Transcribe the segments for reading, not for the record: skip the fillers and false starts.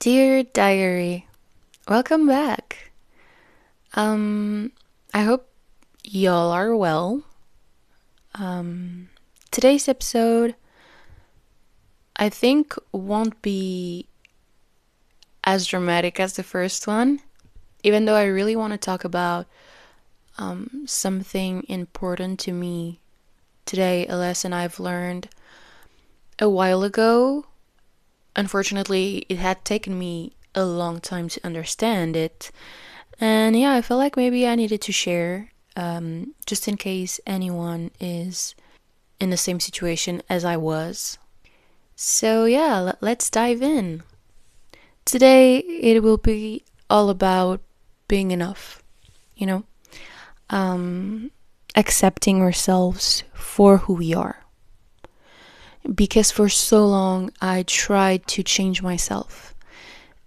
Dear Diary, welcome back. I hope y'all are well. Today's episode, I think, won't be as dramatic as the first one, even though I really want to talk about something important to me today, a lesson I've learned a while ago. Unfortunately, it had taken me a long time to understand it. And yeah, I felt like maybe I needed to share, just in case anyone is in the same situation as I was. So yeah, let's dive in. Today, it will be all about being enough, you know, accepting ourselves for who we are. Because for so long, I tried to change myself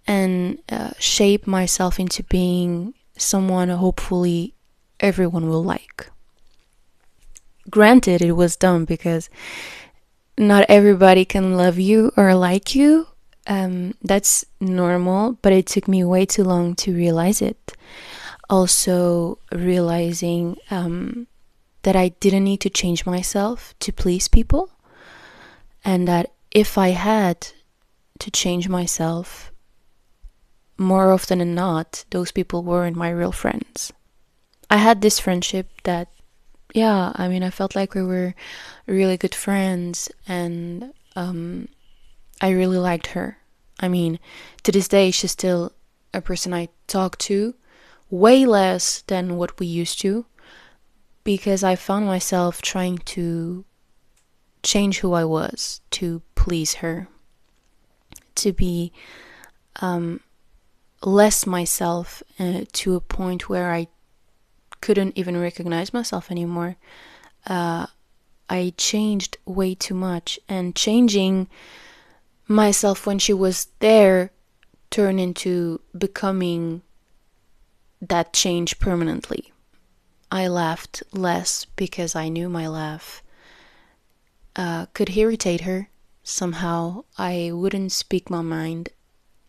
and shape myself into being someone hopefully everyone will like. Granted, it was dumb because not everybody can love you or like you. That's normal, but it took me way too long to realize it. Also, realizing that I didn't need to change myself to please people, and that if I had to change myself, more often than not, those people weren't my real friends. I had this friendship that, yeah, I mean, I felt like we were really good friends, and I really liked her. I mean, to this day, she's still a person I talk to, way less than what we used to, because I found myself trying to change who I was to please her, to be less myself, to a point where I couldn't even recognize myself anymore. I changed way too much, and changing myself when she was there turned into becoming that change permanently. I laughed less because I knew my laugh could irritate her. Somehow I wouldn't speak my mind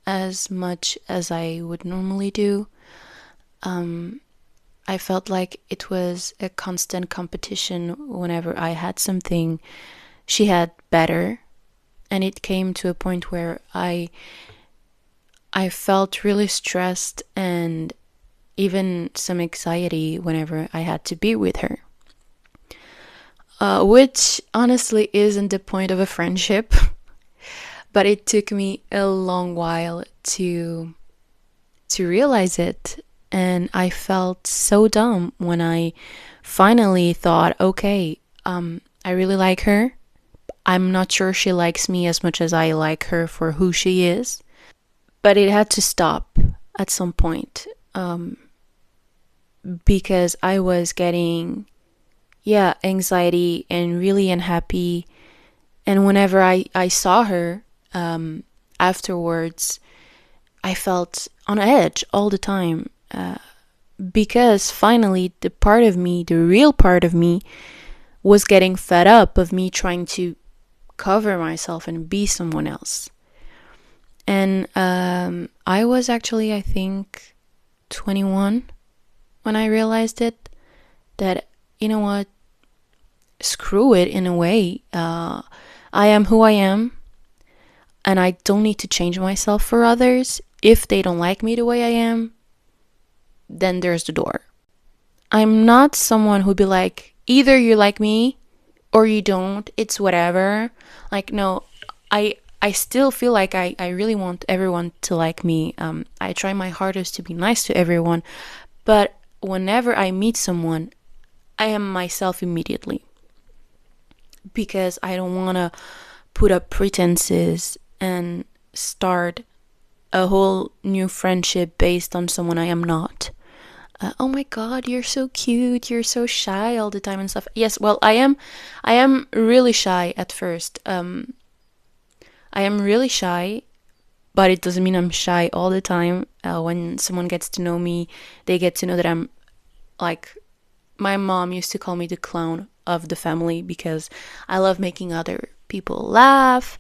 as much as I would normally do. I felt like it was a constant competition whenever I had something she had better, and it came to a point where I felt really stressed and even some anxiety whenever I had to be with her. Which honestly isn't the point of a friendship, but it took me a long while to realize it, and I felt so dumb when I finally thought, okay, I really like her. I'm not sure she likes me as much as I like her for who she is, but it had to stop at some point, because I was getting, yeah, anxiety and really unhappy. And whenever I saw her afterwards, I felt on edge all the time, because finally the part of me, the real part of me, was getting fed up of me trying to cover myself and be someone else. And I was actually, I think, 21 when I realized it, that, you know what, screw it in a way. I am who I am, and I don't need to change myself for others. If they don't like me the way I am, then there's the door. I'm not someone who'd be like, either you like me or you don't, it's whatever. Like, no, I still feel like I really want everyone to like me. I try my hardest to be nice to everyone, but whenever I meet someone, I am myself immediately, because I don't want to put up pretenses and start a whole new friendship based on someone I am not. Oh my god, you're so cute, you're so shy all the time and stuff. Yes, well, I am really shy at first. I am really shy, but it doesn't mean I'm shy all the time. When someone gets to know me, they get to know that I'm, like, my mom used to call me the clown of the family, because I love making other people laugh,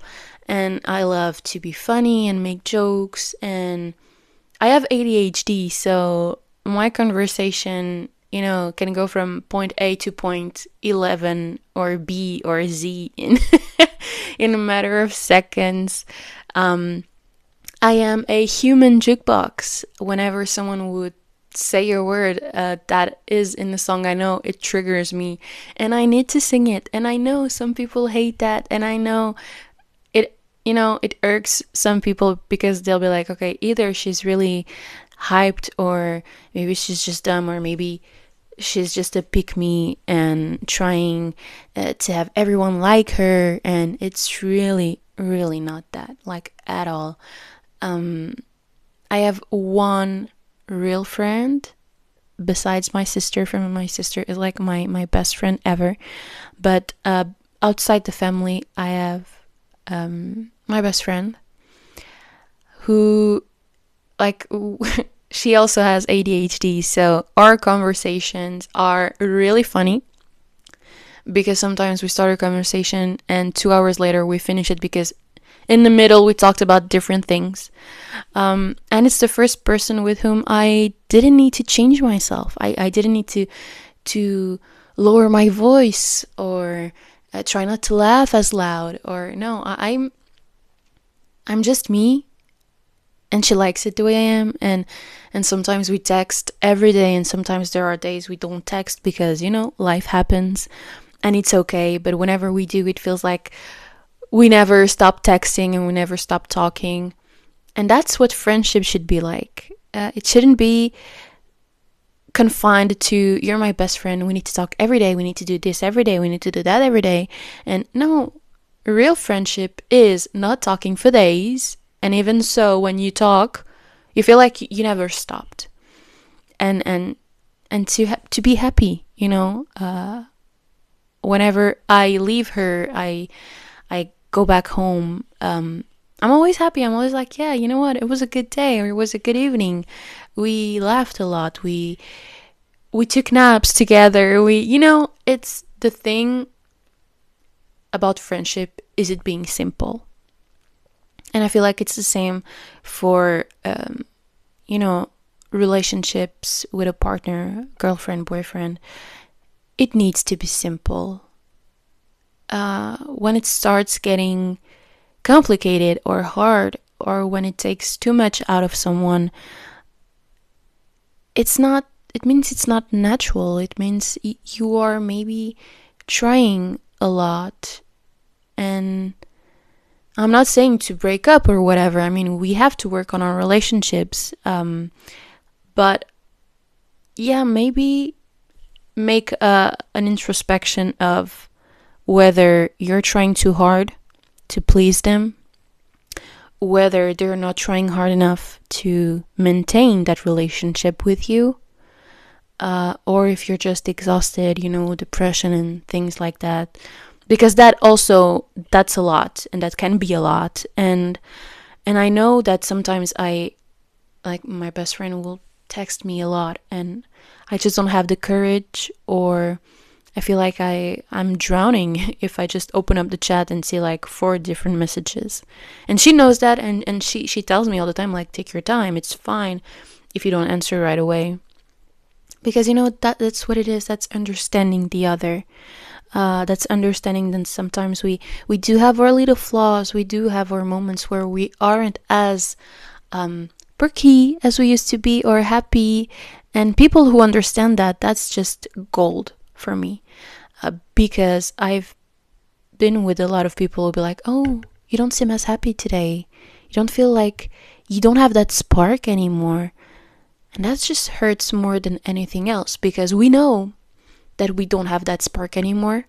and I love to be funny and make jokes, and I have ADHD, so my conversation, can go from point A to point 11 or B or Z in in a matter of seconds. I am a human jukebox. Whenever someone would say a word that is in the song I know, it triggers me and I need to sing it. And I know some people hate that, and I know it irks some people because they'll be like, okay, either she's really hyped, or maybe she's just dumb, or maybe she's just a pick me and trying to have everyone like her, and it's really, really not that, like, at all. I have one real friend besides my sister. From my sister is like my best friend ever, but outside the family, I have my best friend who, like, she also has ADHD, so our conversations are really funny because sometimes we start a conversation and 2 hours later we finish it because in the middle we talked about different things. And it's the first person with whom I didn't need to change myself. I didn't need to lower my voice or try not to laugh as loud, or no, I'm just me, and she likes it the way I am. And sometimes we text every day, and sometimes there are days we don't text because life happens, and it's okay. But whenever we do, it feels like we never stop texting and we never stop talking. And that's what friendship should be like. It shouldn't be confined to, you're my best friend, we need to talk every day, we need to do this every day, we need to do that every day. And no, real friendship is not talking for days, and even so, when you talk, you feel like you never stopped. And to be happy, whenever I leave her, I go back home, I'm always happy. I'm always like, yeah, you know what, it was a good day, or it was a good evening. We laughed a lot, we took naps together, it's the thing about friendship, is it being simple. And I feel like it's the same for relationships with a partner, girlfriend, boyfriend. It needs to be simple. When it starts getting complicated or hard, or when it takes too much out of someone, it means it's not natural. It means you are maybe trying a lot. And I'm not saying to break up or whatever. I mean, we have to work on our relationships. But yeah, maybe make an introspection of whether you're trying too hard to please them, whether they're not trying hard enough to maintain that relationship with you, or if you're just exhausted, depression and things like that. Because that's a lot, and that can be a lot. And I know that sometimes my best friend will text me a lot, and I just don't have the courage, or I feel like I'm drowning if I just open up the chat and see like 4 different messages. And she knows that, and she tells me all the time, like, take your time, it's fine if you don't answer right away. Because that's what it is. That's understanding the other. That's understanding that sometimes we do have our little flaws. We do have our moments where we aren't as perky as we used to be, or happy. And people who understand that, that's just gold for me. Because I've been with a lot of people who'll be like, oh, you don't seem as happy today. You don't feel like you don't have that spark anymore. And that just hurts more than anything else, because we know that we don't have that spark anymore.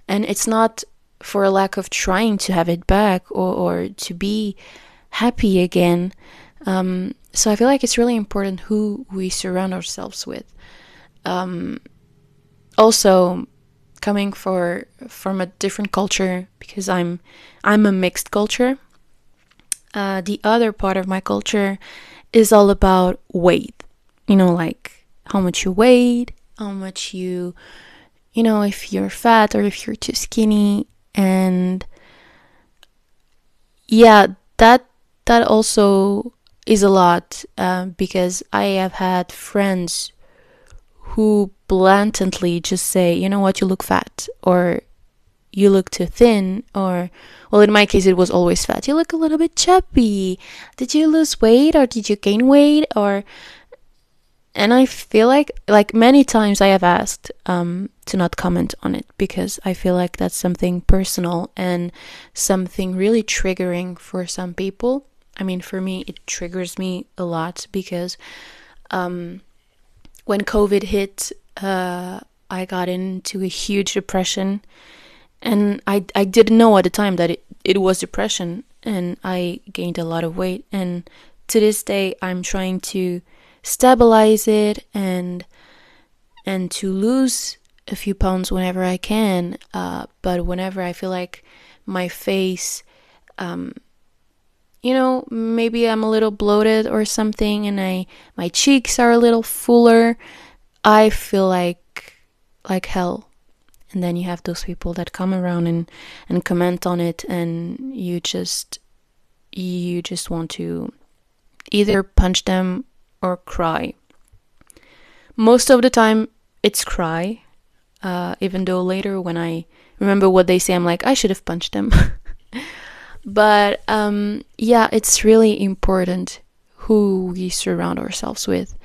And it's not for a lack of trying to have it back, or to be happy again. So I feel like it's really important who we surround ourselves with. Also, coming from a different culture, because I'm a mixed culture. The other part of my culture is all about weight. Like how much you weigh, how much if you're fat or if you're too skinny. And yeah, that also is a lot, because I have had friends who blatantly just say, you know what, you look fat, or you look too thin, or, well, in my case, it was always fat. You look a little bit chubby. Did you lose weight, or did you gain weight, or? And I feel like many times I have asked to not comment on it, because I feel like that's something personal and something really triggering for some people. I mean, for me, it triggers me a lot because um, when COVID hit, I got into a huge depression, and I didn't know at the time that it was depression, and I gained a lot of weight. And to this day, I'm trying to stabilize it and to lose a few pounds whenever I can. But whenever I feel like my face, um, maybe I'm a little bloated or something, and my cheeks are a little fuller, I feel like hell. And then you have those people that come around and comment on it, and you just want to either punch them or cry. Most of the time, it's cry. Even though later, when I remember what they say, I'm like, I should have punched them. But yeah, it's really important who we surround ourselves with.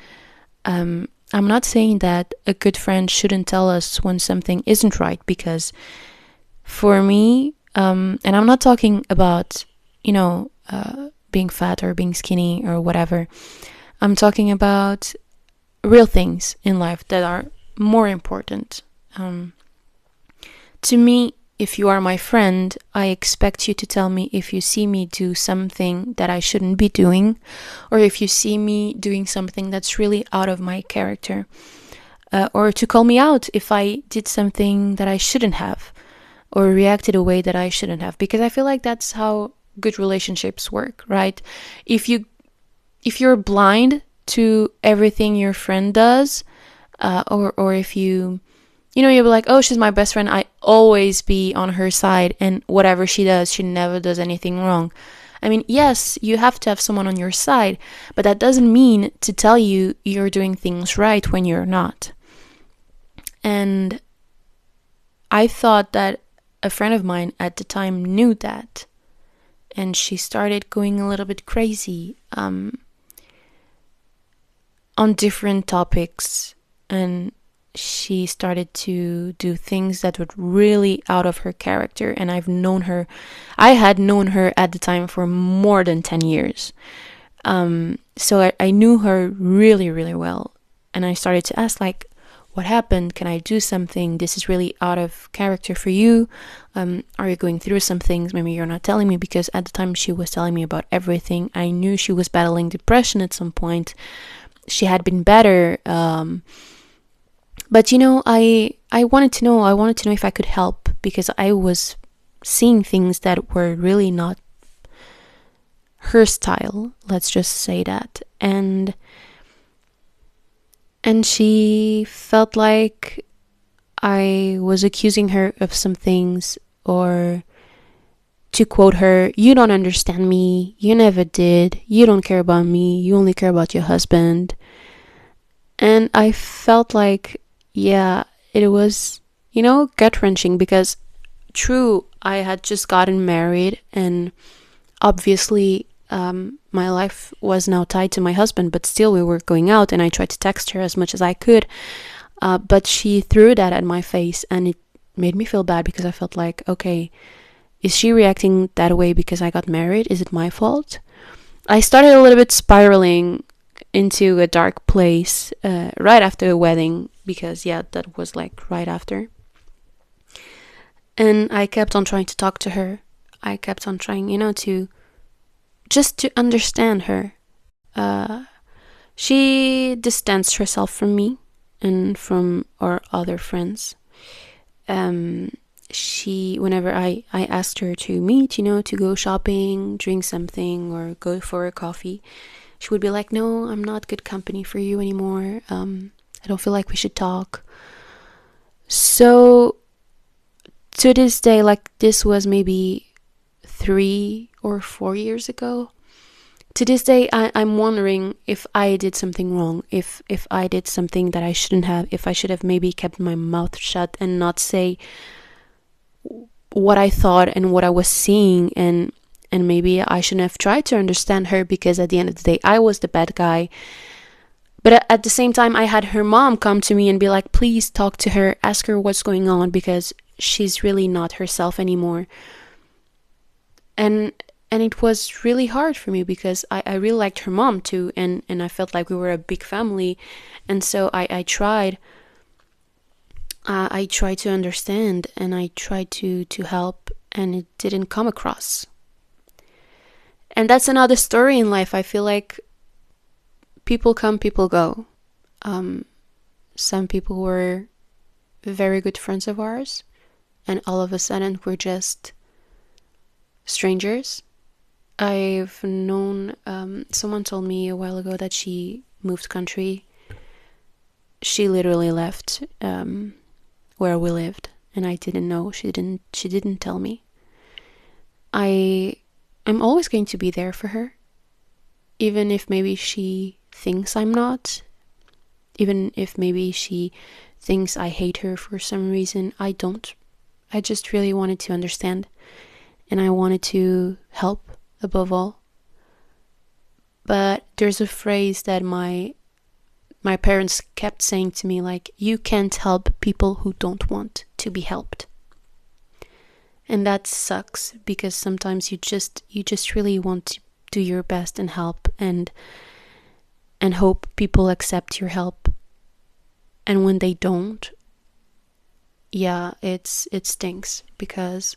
I'm not saying that a good friend shouldn't tell us when something isn't right, because for me, and I'm not talking about, being fat or being skinny or whatever. I'm talking about real things in life that are more important. To me, if you are my friend, I expect you to tell me if you see me do something that I shouldn't be doing, or if you see me doing something that's really out of my character, or to call me out if I did something that I shouldn't have, or reacted a way that I shouldn't have, because I feel like that's how good relationships work, right? If you're blind to everything your friend does, or if you'll be like, oh, she's my best friend, I always be on her side, and whatever she does, she never does anything wrong. I mean, yes, you have to have someone on your side, but that doesn't mean to tell you you're doing things right when you're not. And I thought that a friend of mine at the time knew that, and she started going a little bit crazy on different topics, and she started to do things that were really out of her character. And I had known her at the time for more than 10 years. So I knew her really, really well. And I started to ask, like, what happened? Can I do something? This is really out of character for you. Are you going through some things? Maybe you're not telling me, because at the time she was telling me about everything. I knew she was battling depression at some point. She had been better. But I wanted to know. I wanted to know if I could help, because I was seeing things that were really not her style. Let's just say that. And she felt like I was accusing her of some things, or, to quote her, you don't understand me, you never did, you don't care about me, you only care about your husband. And I felt like, yeah, it was, gut-wrenching, because true, I had just gotten married, and obviously my life was now tied to my husband, but still we were going out, and I tried to text her as much as I could, but she threw that at my face, and it made me feel bad, because I felt like, okay, is she reacting that way because I got married? Is it my fault? I started a little bit spiraling into a dark place right after the wedding, because yeah, that was like right after. And I kept on trying to talk to her. I kept on trying, to just to understand her. She distanced herself from me and from our other friends. Whenever I asked her to meet, to go shopping, drink something, or go for a coffee, she would be like, no, I'm not good company for you anymore. I don't feel like we should talk. So to this day, like, this was maybe 3 or 4 years ago. To this day, I'm wondering if I did something wrong, if I did something that I shouldn't have, if I should have maybe kept my mouth shut and not say what I thought and what I was seeing, and maybe I shouldn't have tried to understand her, because at the end of the day, I was the bad guy. But at the same time, I had her mom come to me and be like, please talk to her, ask her what's going on, because she's really not herself anymore. And it was really hard for me, because I really liked her mom too, and I felt like we were a big family. And so I tried to understand, and I tried to help, and it didn't come across. And that's another story in life. I feel like people come, people go. Some people were very good friends of ours, and all of a sudden we're just strangers. I've known, someone told me a while ago that she moved country. She literally left where we lived, and I didn't know. She didn't tell me. I'm always going to be there for her, even if maybe she thinks I'm not, even if maybe she thinks I hate her for some reason. I don't. I just really wanted to understand, and I wanted to help above all. But there's a phrase that my parents kept saying to me, like, you can't help people who don't want to be helped. And that sucks, because sometimes you just really want to do your best and help, and hope people accept your help. And when they don't, yeah, it stinks, because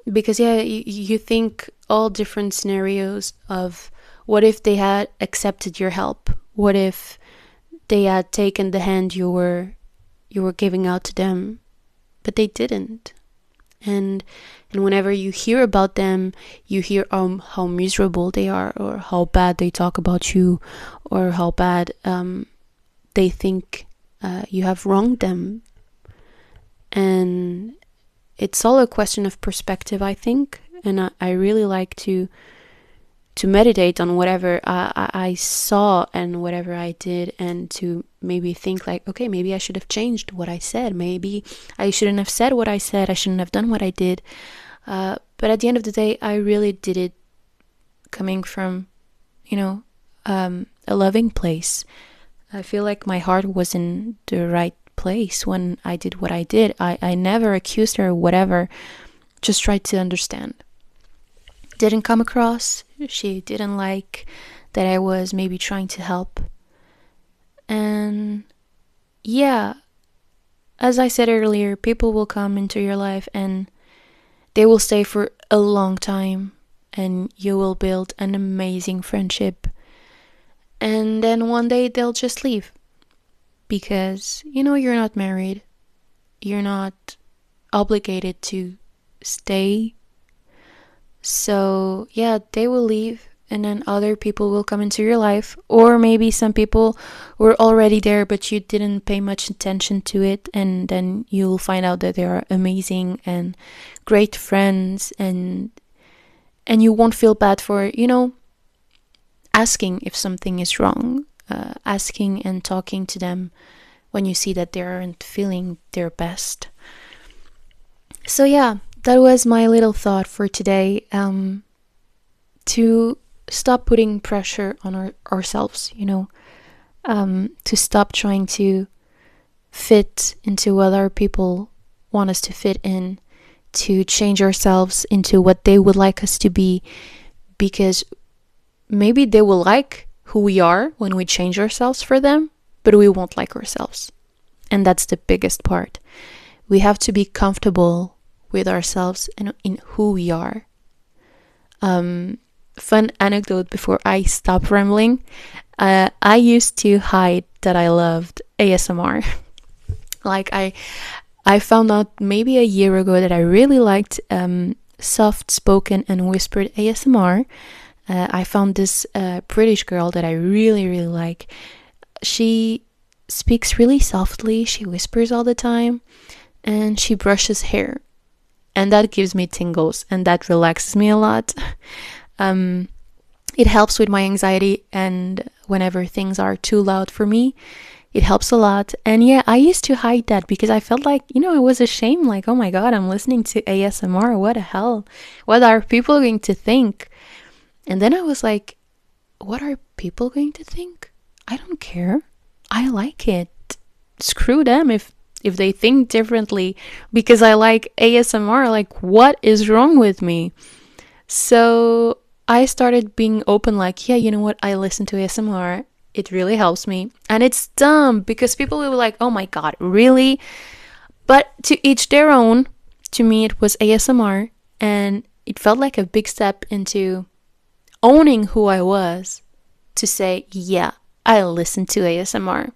yeah, you think all different scenarios of what if they had accepted your help, what if they had taken the hand you were giving out to them, but they didn't. And whenever you hear about them, you hear how miserable they are, or how bad they talk about you, or how bad they think you have wronged them. And it's all a question of perspective, I think. And I really like to meditate on whatever I saw and whatever I did, and to maybe think like, okay, maybe I should have changed what I said. Maybe I shouldn't have said what I said. I shouldn't have done what I did. But at the end of the day, I really did it coming from, a loving place. I feel like my heart was in the right place when I did what I did. I never accused her or whatever, just tried to understand. Didn't come across. She didn't like that I was maybe trying to help. And yeah, as I said earlier, people will come into your life and they will stay for a long time, and you will build an amazing friendship. And then one day they'll just leave, because you're not married, you're not obligated to stay. So yeah, they will leave, and then other people will come into your life. Or maybe some people were already there, but you didn't pay much attention to it, and then you'll find out that they are amazing and great friends, and you won't feel bad for asking if something is wrong, asking and talking to them when you see that they aren't feeling their best. So yeah, that was my little thought for today, to stop putting pressure on ourselves, to stop trying to fit into what other people want us to fit in, to change ourselves into what they would like us to be, because maybe they will like who we are when we change ourselves for them, but we won't like ourselves. And that's the biggest part. We have to be comfortable with ourselves and in who we are. Fun anecdote before I stop rambling. I used to hide that I loved ASMR. Like I found out maybe a year ago that I really liked soft spoken and whispered ASMR. I found this British girl that I really, really like. She speaks really softly, she whispers all the time, and she brushes hair. and that gives me tingles, and that relaxes me a lot. It helps with my anxiety, and whenever things are too loud for me, it helps a lot. And yeah, I used to hide that because I felt like, I was ashamed, like, oh my god, I'm listening to ASMR, what the hell, what are people going to think? And then I was like, what are people going to think? I don't care, I like it. Screw them if they think differently because I like ASMR. Like, what is wrong with me? So I started being open, like, yeah, you know what? I listen to ASMR. It really helps me. And it's dumb because people will be like, oh my god, really? But to each their own. To me, it was ASMR. And it felt like a big step into owning who I was to say, yeah, I listen to ASMR.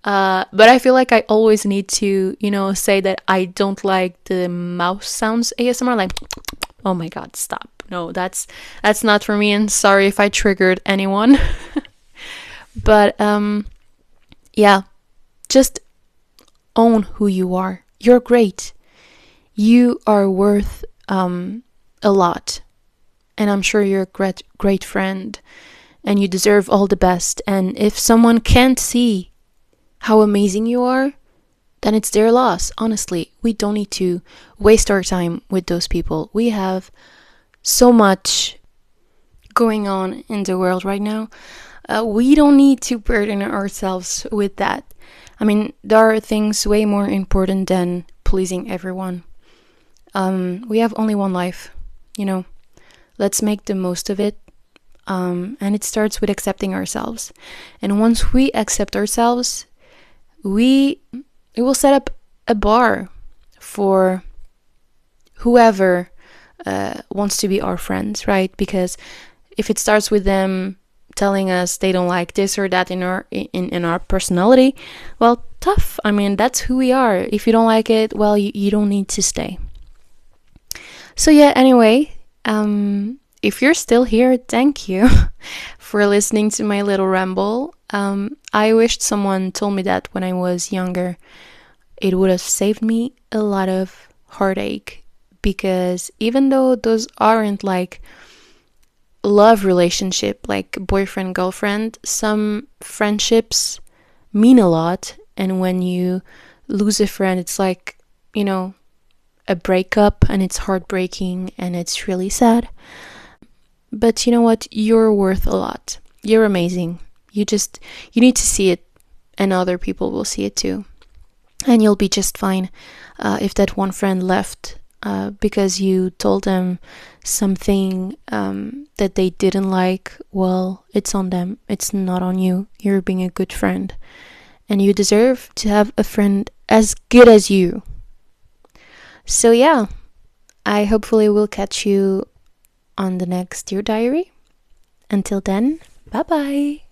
But I feel like I always need to, say that I don't like the mouse sounds ASMR. Like, oh my god, stop. No, that's not for me, and sorry if I triggered anyone. But yeah, just own who you are. You're great. You are worth a lot. And I'm sure you're a great friend, and you deserve all the best. And if someone can't see how amazing you are, then it's their loss. Honestly, we don't need to waste our time with those people. We have so much going on in the world right now. We don't need to burden ourselves with that. I mean, there are things way more important than pleasing everyone. We have only one life, Let's make the most of it. And it starts with accepting ourselves. And once we accept ourselves, we will set up a bar for whoever wants to be our friends, right? Because if it starts with them telling us they don't like this or that in our personality, well, tough. I mean, that's who we are. If you don't like it, well, you don't need to stay. So yeah, anyway, if you're still here, thank you for listening to my little ramble. I wished someone told me that when I was younger. It would have saved me a lot of heartache, because even though those aren't like love relationship, like boyfriend girlfriend, some friendships mean a lot. And when you lose a friend, it's like, a breakup, and it's heartbreaking and it's really sad. But you know what? You're worth a lot. You're amazing. You need to see it, and other people will see it too. And you'll be just fine. If that one friend left because you told them something that they didn't like, well, it's on them. It's not on you. You're being a good friend. And you deserve to have a friend as good as you. So yeah, I hopefully will catch you on the next Dear Diary. Until then, bye bye.